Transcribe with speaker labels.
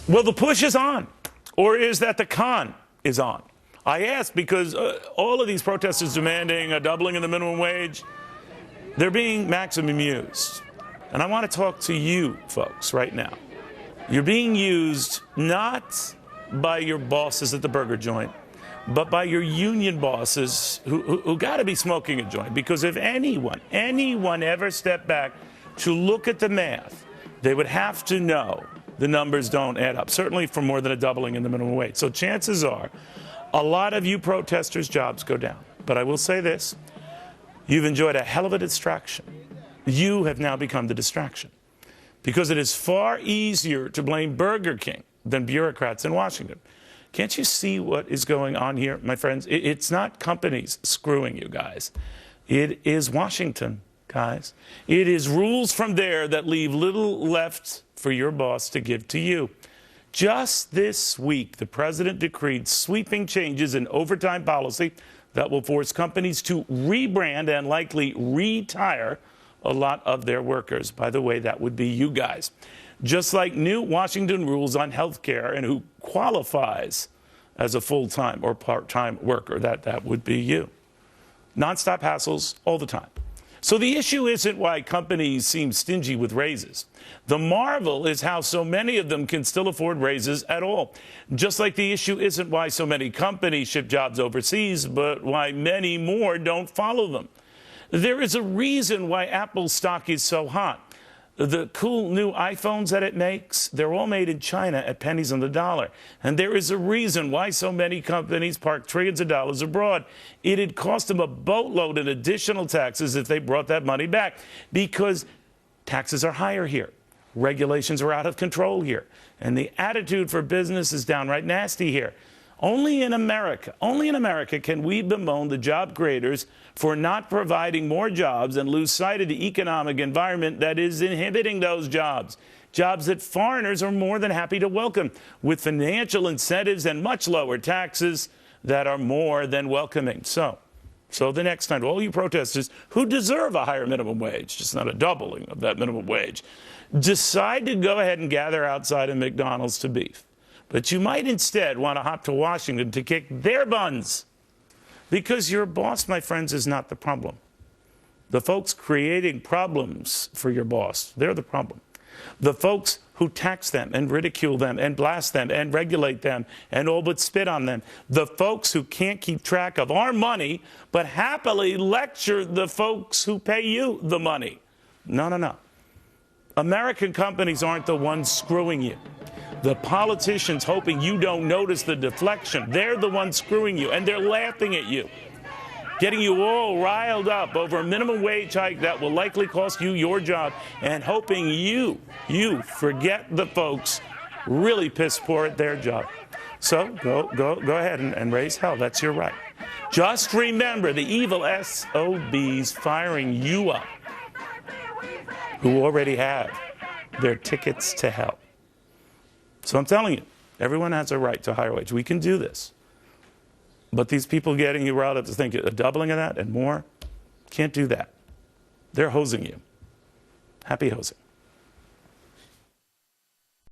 Speaker 1: Well, the push is on. Or is that the con is on? I ask because all of these protesters demanding a doubling of the minimum wage, they're being maximum used. And I want to talk to you folks right now. You're being used not by your bosses at the burger joint, but by your union bosses who got to be smoking a joint. Because if anyone ever stepped back to look at the math, they would have to know the numbers don't add up, certainly for more than a doubling in the minimum wage. So chances are a lot of you protesters' jobs go down. But I will say this, you've enjoyed a hell of a distraction. You have now become the distraction. Because it is far easier to blame Burger King than bureaucrats in Washington. Can't you see what is going on here, my friends? It's not companies screwing you guys. It is Washington, guys. It is rules from there that leave little left for your boss to give to you. Just this week, the president decreed sweeping changes in overtime policy that will force companies to rebrand and likely retire a lot of their workers. By the way, that would be you guys. Just like new Washington rules on health care and who qualifies as a full-time or part-time worker. That would be you. Nonstop hassles all the time. So the issue isn't why companies seem stingy with raises. The marvel is how so many of them can still afford raises at all. Just like the issue isn't why so many companies ship jobs overseas, but why many more don't follow them. There is a reason why Apple's stock is so hot. The cool new iPhones that it makes, they're all made in China at pennies on the dollar. And there is a reason why so many companies park trillions of dollars abroad. It'd cost them a boatload in additional taxes if they brought that money back, because taxes are higher here. Regulations are out of control here. And the attitude for business is downright nasty here. Only in America can we bemoan the job creators for not providing more jobs and lose sight of the economic environment that is inhibiting those jobs. Jobs that foreigners are more than happy to welcome, with financial incentives and much lower taxes that are more than welcoming. So the next time, all you protesters who deserve a higher minimum wage, just not a doubling of that minimum wage, decide to go ahead and gather outside of McDonald's to beef. But you might instead want to hop to Washington to kick their buns. Because your boss, my friends, is not the problem. The folks creating problems for your boss, they're the problem. The folks who tax them and ridicule them and blast them and regulate them and all but spit on them. The folks who can't keep track of our money but happily lecture the folks who pay you the money. No. American companies aren't the ones screwing you. The politicians hoping you don't notice the deflection, they're the ones screwing you, and they're laughing at you, getting you all riled up over a minimum wage hike that will likely cost you your job, and hoping you forget the folks really piss poor at their job. So go ahead and raise hell. That's your right. Just remember the evil SOBs firing you up, who already have their tickets to hell. So I'm telling you, everyone has a right to a higher wage. We can do this. But these people getting you riled up to think a doubling of that and more, can't do that. They're hosing you. Happy hosing.